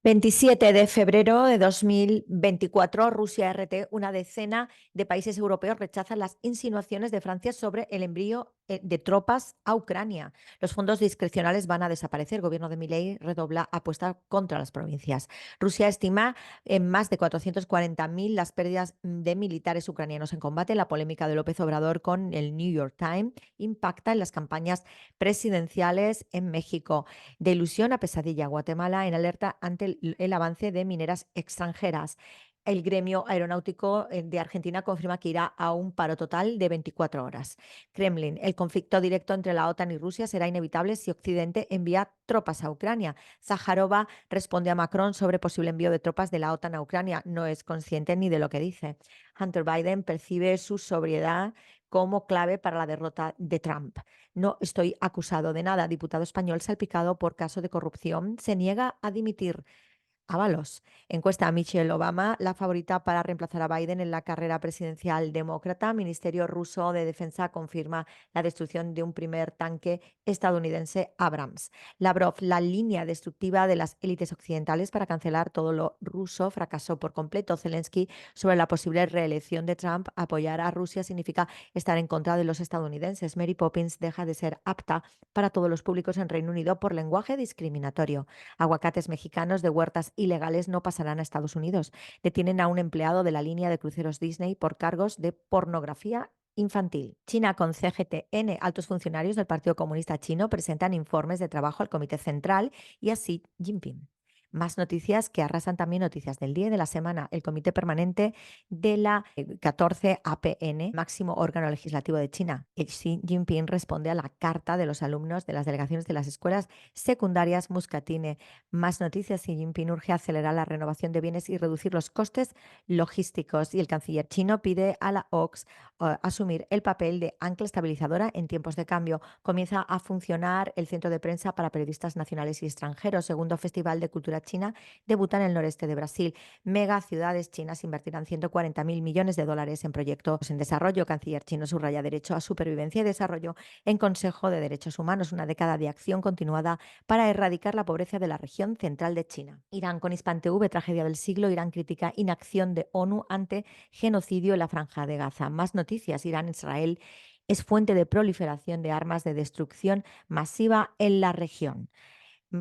27 de febrero de 2024, Rusia RT, una decena de países europeos rechazan las insinuaciones de Francia sobre el envío de tropas a Ucrania. Los fondos discrecionales van a desaparecer. El gobierno de Milei redobla apuesta contra las provincias. Rusia estima en más de 440.000 las pérdidas de militares ucranianos en combate. La polémica de López Obrador con el New York Times impacta en las campañas presidenciales en México. De ilusión a pesadilla, Guatemala en alerta ante el avance de mineras extranjeras. El gremio aeronáutico de Argentina confirma que irá a un paro total de 24 horas. Kremlin, el conflicto directo entre la OTAN y Rusia será inevitable si Occidente envía tropas a Ucrania. Zaharova responde a Macron sobre posible envío de tropas de la OTAN a Ucrania. No es consciente ni de lo que dice. Hunter Biden percibe su sobriedad como clave para la derrota de Trump. No estoy acusado de nada. Diputado español salpicado por caso de corrupción se niega a dimitir. Ábalos. Encuesta a Michelle Obama, la favorita para reemplazar a Biden en la carrera presidencial demócrata. Ministerio ruso de Defensa confirma la destrucción de un primer tanque estadounidense Abrams. Lavrov, la línea destructiva de las élites occidentales para cancelar todo lo ruso fracasó por completo. Zelensky sobre la posible reelección de Trump. Apoyar a Rusia significa estar en contra de los estadounidenses. Mary Poppins deja de ser apta para todos los públicos en Reino Unido por lenguaje discriminatorio. Aguacates mexicanos de huertas ilegales no pasarán a Estados Unidos. Detienen a un empleado de la línea de cruceros Disney por cargos de pornografía infantil. China con CGTN. Altos funcionarios del Partido Comunista Chino presentan informes de trabajo al Comité Central y a Xi Jinping. Más noticias que arrasan también noticias del día y de la semana. El Comité Permanente de la 14 APN, máximo órgano legislativo de China. Xi Jinping responde a la carta de los alumnos de las delegaciones de las escuelas secundarias Muscatine. Más noticias. Xi Jinping urge acelerar la renovación de bienes y reducir los costes logísticos. Y el canciller chino pide a la OCDE asumir el papel de ancla estabilizadora en tiempos de cambio. Comienza a funcionar el centro de prensa para periodistas nacionales y extranjeros. Segundo Festival de Cultura China debuta en el noreste de Brasil. Mega ciudades chinas invertirán 140.000 millones de dólares en proyectos en desarrollo. Canciller chino subraya derecho a supervivencia y desarrollo en Consejo de Derechos Humanos. Una década de acción continuada para erradicar la pobreza de la región central de China. Irán con Hispan TV, tragedia del siglo. Irán critica inacción de ONU ante genocidio en la Franja de Gaza. Más noticias. Irán-Israel es fuente de proliferación de armas de destrucción masiva en la región.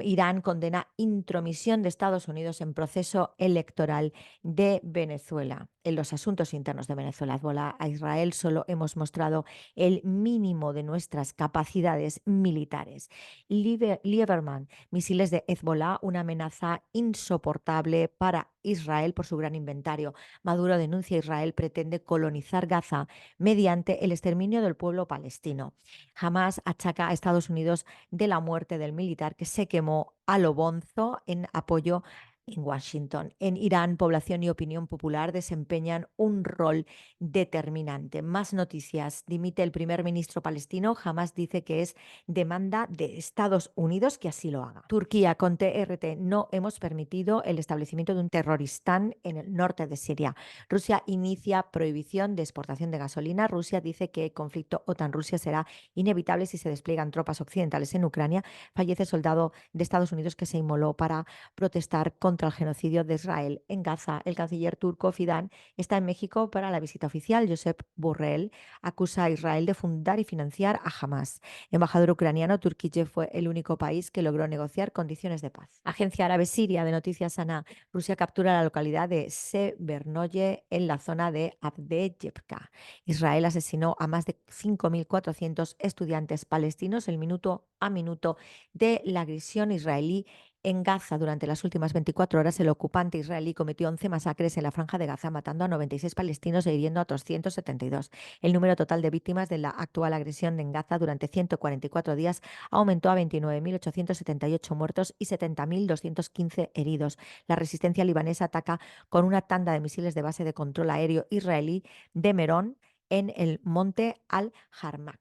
Irán condena intromisión de Estados Unidos en proceso electoral de Venezuela. En los asuntos internos de Venezuela, Hezbollah a Israel, solo hemos mostrado el mínimo de nuestras capacidades militares. Lieberman, misiles de Hezbollah, una amenaza insoportable para Israel por su gran inventario. Maduro denuncia Israel pretende colonizar Gaza mediante el exterminio del pueblo palestino. Hamás achaca a Estados Unidos de la muerte del militar que se quemó a lo bonzo en apoyo en Washington. En Irán, población y opinión popular desempeñan un rol determinante. Más noticias. Dimite el primer ministro palestino. Hamás dice que es demanda de Estados Unidos que así lo haga. Turquía con TRT. No hemos permitido el establecimiento de un terroristán en el norte de Siria. Rusia inicia prohibición de exportación de gasolina. Rusia dice que el conflicto OTAN-Rusia será inevitable si se despliegan tropas occidentales en Ucrania. Fallece soldado de Estados Unidos que se inmoló para protestar contra el genocidio de Israel en Gaza. El canciller turco Fidan está en México para la visita oficial. Josep Borrell acusa a Israel de fundar y financiar a Hamás. Embajador ucraniano, Turquía fue el único país que logró negociar condiciones de paz. Agencia árabe siria de noticias ANA. Rusia captura la localidad de Severnoye en la zona de Avdiivka. Israel asesinó a más de 5.400 estudiantes palestinos el minuto a minuto de la agresión israelí en Gaza. Durante las últimas 24 horas, el ocupante israelí cometió 11 masacres en la Franja de Gaza, matando a 96 palestinos e hiriendo a 272. El número total de víctimas de la actual agresión en Gaza durante 144 días aumentó a 29.878 muertos y 70.215 heridos. La resistencia libanesa ataca con una tanda de misiles de base de control aéreo israelí de Merón en el monte Al-Harmak.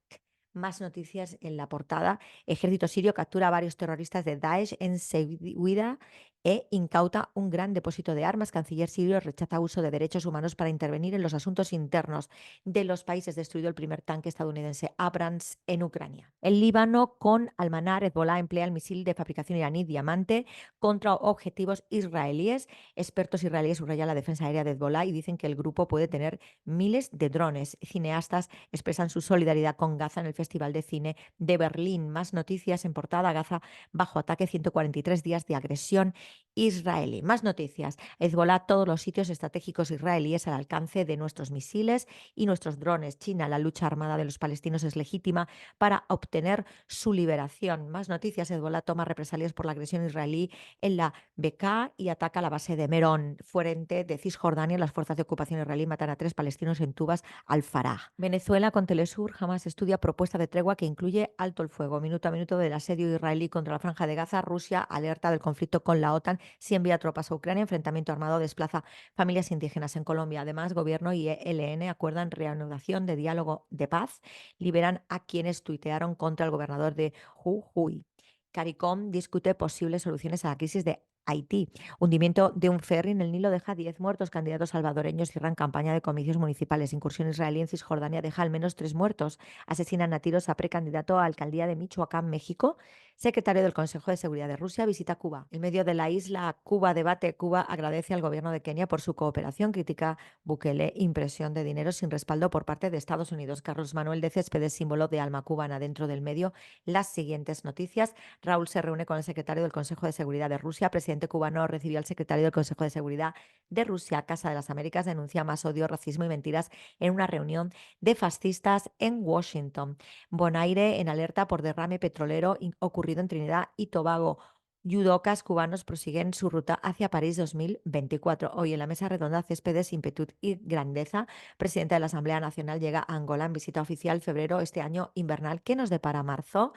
Más noticias en la portada. Ejército sirio captura a varios terroristas de Daesh en Seguida, e incauta un gran depósito de armas. Canciller sirio rechaza uso de derechos humanos para intervenir en los asuntos internos de los países. Destruido el primer tanque estadounidense Abrams en Ucrania. El Líbano con Al-Manar, Hezbollah emplea el misil de fabricación iraní Diamante contra objetivos israelíes. Expertos israelíes subrayan la defensa aérea de Hezbollah y dicen que el grupo puede tener miles de drones. Cineastas expresan su solidaridad con Gaza en el Festival de Cine de Berlín. Más noticias en portada: Gaza bajo ataque, 143 días de agresión israelí. Más noticias: Hezbollah, todos los sitios estratégicos israelíes al alcance de nuestros misiles y nuestros drones. China, la lucha armada de los palestinos es legítima para obtener su liberación. Más noticias: Hezbollah toma represalias por la agresión israelí en la Bekaa y ataca la base de Merón. Fuente de Cisjordania, las fuerzas de ocupación israelí matan a 3 palestinos en Tubas al-Farah. Venezuela con Telesur, Hamas estudia propuesta de tregua que incluye alto el fuego. Minuto a minuto del asedio israelí contra la Franja de Gaza. Rusia alerta del conflicto con la OTAN si envía tropas a Ucrania. Enfrentamiento armado desplaza familias indígenas en Colombia. Además, gobierno y ELN acuerdan reanudación de diálogo de paz. Liberan a quienes tuitearon contra el gobernador de Jujuy. CARICOM discute posibles soluciones a la crisis de Haití. Hundimiento de un ferry en el Nilo deja 10 muertos. Candidatos salvadoreños cierran campaña de comicios municipales. Incursión israelí en Cisjordania deja al menos 3 muertos. Asesinan a tiros a precandidato a alcaldía de Michoacán, México. Secretario del Consejo de Seguridad de Rusia visita Cuba. En medio de la isla Cuba debate. Cuba agradece al gobierno de Kenia por su cooperación. Critica Bukele impresión de dinero sin respaldo por parte de Estados Unidos. Carlos Manuel de Céspedes, símbolo de alma cubana dentro del medio. Las siguientes noticias: Raúl se reúne con el secretario del Consejo de Seguridad de Rusia. Presidente cubano recibió al secretario del Consejo de Seguridad de Rusia. Casa de las Américas denuncia más odio, racismo y mentiras en una reunión de fascistas en Washington. Bonaire en alerta por derrame petrolero ocurrido en Trinidad y Tobago. Judocas cubanos prosiguen su ruta hacia París 2024. Hoy en la mesa redonda: Céspedes, Impetud y Grandeza. Presidenta de la Asamblea Nacional llega a Angola en visita oficial. Febrero, este año invernal. ¿Qué nos depara marzo?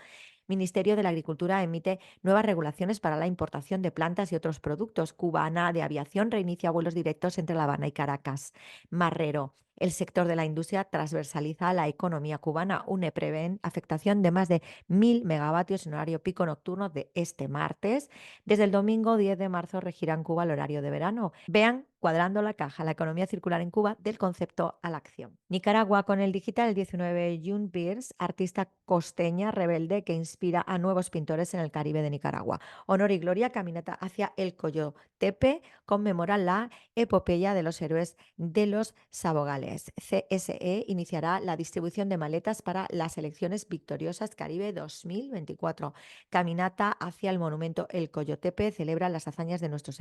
Ministerio de la Agricultura emite nuevas regulaciones para la importación de plantas y otros productos. Cubana de Aviación reinicia vuelos directos entre La Habana y Caracas. Marrero: el sector de la industria transversaliza la economía cubana. UNE prevén afectación de más de 1.000 megavatios en horario pico nocturno de este martes. Desde el domingo 10 de marzo regirá en Cuba el horario de verano. Vean Cuadrando la caja, la economía circular en Cuba, del concepto a la acción. Nicaragua con el digital. El 19, June Pierce, artista costeña rebelde que inspira a nuevos pintores en el Caribe de Nicaragua. Honor y gloria, caminata hacia el Coyotepe, conmemora la epopeya de los héroes de los Sabogales. CSE iniciará la distribución de maletas para las elecciones victoriosas Caribe 2024. Caminata hacia el monumento El Coyotepe celebra las hazañas de nuestros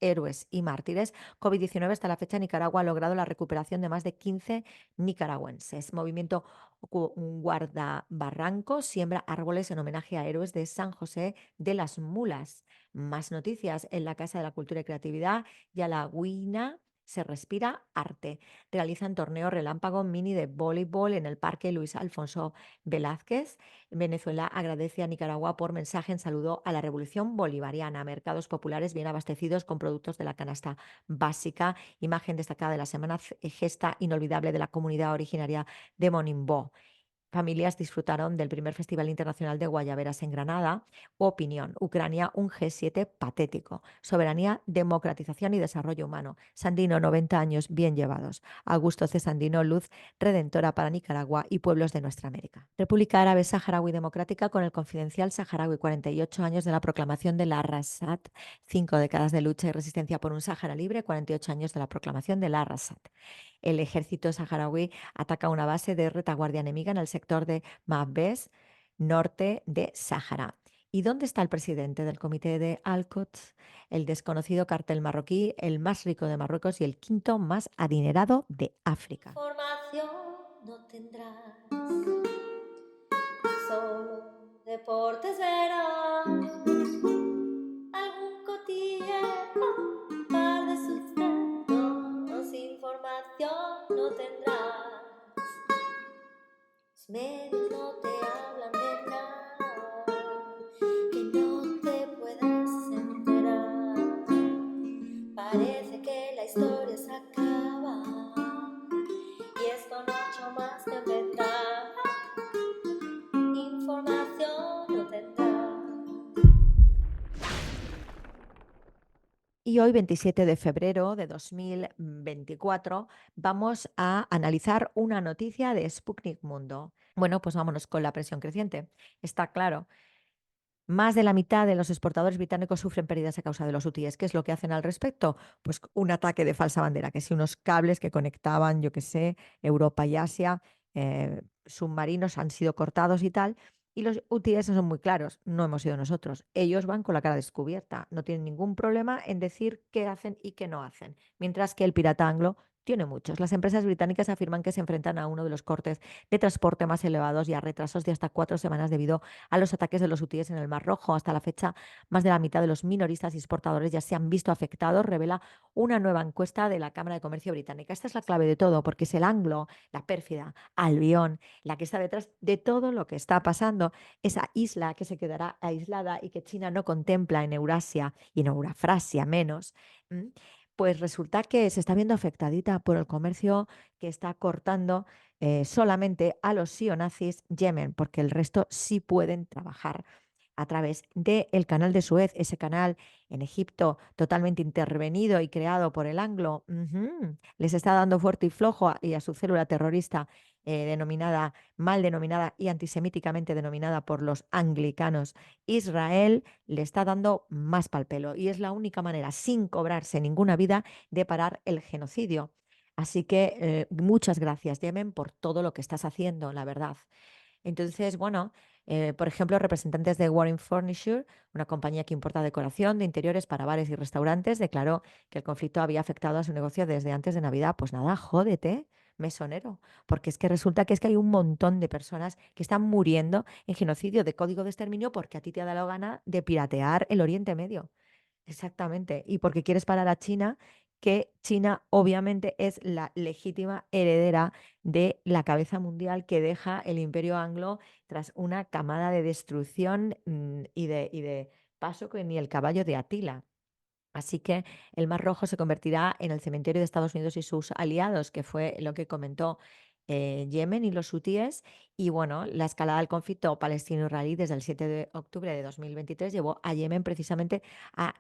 héroes y mártires. COVID-19, hasta la fecha Nicaragua ha logrado la recuperación de más de 15 nicaragüenses. Movimiento Guardabarranco siembra árboles en homenaje a héroes de San José de las Mulas. Más noticias en la Casa de la Cultura y Creatividad. Yalagüina se respira arte. Realizan torneo relámpago mini de voleibol en el Parque Luis Alfonso Velázquez. Venezuela agradece a Nicaragua por mensaje en saludo a la revolución bolivariana. Mercados populares bien abastecidos con productos de la canasta básica. Imagen destacada de la semana: gesta inolvidable de la comunidad originaria de Monimbó. Familias disfrutaron del primer Festival Internacional de Guayaberas en Granada. Opinión: Ucrania, un G7 patético. Soberanía, democratización y desarrollo humano. Sandino, 90 años bien llevados. Augusto C. Sandino, luz redentora para Nicaragua y pueblos de nuestra América. República Árabe Saharaui Democrática con el Confidencial Saharaui, 48 años de la proclamación de la Arrasat, 5 décadas de lucha y resistencia por un Sáhara libre, 48 años de la proclamación de la Arrasat. El ejército saharaui ataca una base de retaguardia enemiga en el sector de Mahbes, norte de Sáhara. ¿Y dónde está el presidente del comité de Al-Quds? El desconocido cartel marroquí, el más rico de Marruecos y el quinto más adinerado de África. Información no tendrás, solo deportes verás, algún cotilleo, un par de sustratos, información no tendrás. Los medios no te hablan de nada que no te puedas enterar. Parece que la historia se acaba y esto no ha hecho más que empezar. Información no tendrás. Y hoy, 27 de febrero de 2024, vamos a analizar una noticia de Sputnik Mundo. Bueno, pues vámonos con la presión creciente. Está claro, más de la mitad de los exportadores británicos sufren pérdidas a causa de los UTIs. ¿Qué es lo que hacen al respecto? Pues un ataque de falsa bandera, que si unos cables que conectaban, yo qué sé, Europa y Asia, submarinos han sido cortados y tal. Y los UTIs son muy claros, no hemos sido nosotros. Ellos van con la cara descubierta, no tienen ningún problema en decir qué hacen y qué no hacen. Mientras que el pirata anglo tiene muchos. Las empresas británicas afirman que se enfrentan a uno de los cortes de transporte más elevados y a retrasos de hasta 4 semanas debido a los ataques de los hutíes en el Mar Rojo. Hasta la fecha, más de la mitad de los minoristas y exportadores ya se han visto afectados, revela una nueva encuesta de la Cámara de Comercio británica. Esta es la clave de todo, porque es el anglo, la pérfida, Albión, la que está detrás de todo lo que está pasando. Esa isla que se quedará aislada y que China no contempla en Eurasia y en Eurafrasia menos. ¿M? Pues resulta que se está viendo afectadita por el comercio que está cortando solamente a los sionazis Yemen, porque el resto sí pueden trabajar a través del canal de Suez, ese canal en Egipto totalmente intervenido y creado por el anglo. Les está dando fuerte y flojo y a su célula terrorista mal denominada y antisemíticamente denominada por los anglicanos. Israel le está dando más pal pelo y es la única manera, sin cobrarse ninguna vida, de parar el genocidio. Así que muchas gracias, Yemen, por todo lo que estás haciendo, la verdad. Entonces, bueno, por ejemplo, representantes de Warren Furniture, una compañía que importa decoración de interiores para bares y restaurantes, declaró que el conflicto había afectado a su negocio desde antes de Navidad. Pues nada, jódete, mesonero, porque es que resulta que es que hay un montón de personas que están muriendo en genocidio de código de exterminio porque a ti te ha dado la gana de piratear el Oriente Medio. Exactamente. Y porque quieres parar a China, que China obviamente es la legítima heredera de la cabeza mundial que deja el imperio anglo tras una camada de destrucción y de paso que ni el caballo de Atila. Así que el Mar Rojo se convertirá en el cementerio de Estados Unidos y sus aliados, que fue lo que comentó Yemen y los hutíes. Y bueno, la escalada del conflicto palestino-israelí desde el 7 de octubre de 2023 llevó a Yemen precisamente a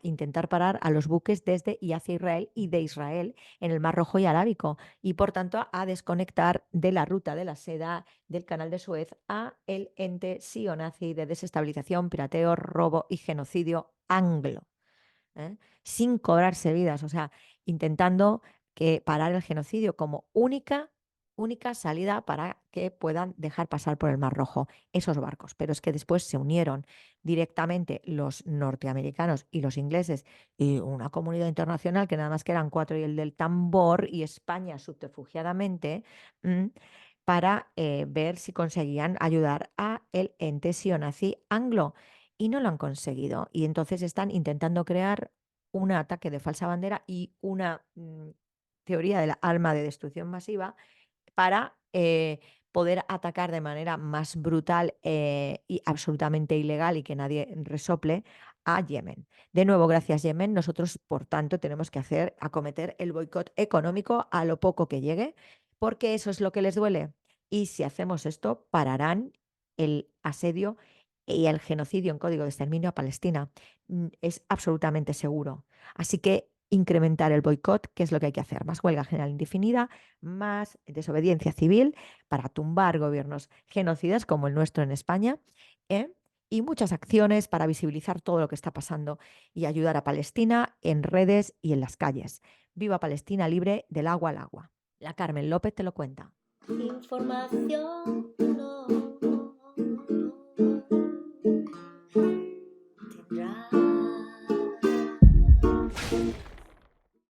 intentar parar a los buques desde y hacia Israel y de Israel en el Mar Rojo y Arábico. Y por tanto a desconectar de la ruta de la seda del Canal de Suez a el ente sionazi de desestabilización, pirateo, robo y genocidio anglo. ¿Eh? Sin cobrarse vidas, o sea, intentando parar el genocidio como única salida para que puedan dejar pasar por el Mar Rojo esos barcos. Pero es que después se unieron directamente los norteamericanos y los ingleses y una comunidad internacional que nada más que eran cuatro y el del tambor y España subterfugiadamente para ver si conseguían ayudar a el ente sionazi anglo y no lo han conseguido. Y entonces están intentando crear un ataque de falsa bandera y una teoría del arma de destrucción masiva para poder atacar de manera más brutal y absolutamente ilegal y que nadie resople a Yemen. De nuevo, gracias Yemen, nosotros por tanto tenemos que acometer el boicot económico a lo poco que llegue, porque eso es lo que les duele. Y si hacemos esto, pararán el asedio y el genocidio en código de exterminio a Palestina. Es absolutamente seguro. Así que incrementar el boicot, que es lo que hay que hacer. Más huelga general indefinida, más desobediencia civil para tumbar gobiernos genocidas como el nuestro en España, ¿eh? Y muchas acciones para visibilizar todo lo que está pasando y ayudar a Palestina en redes y en las calles. Viva Palestina libre del agua al agua. La Carmen López te lo cuenta. Información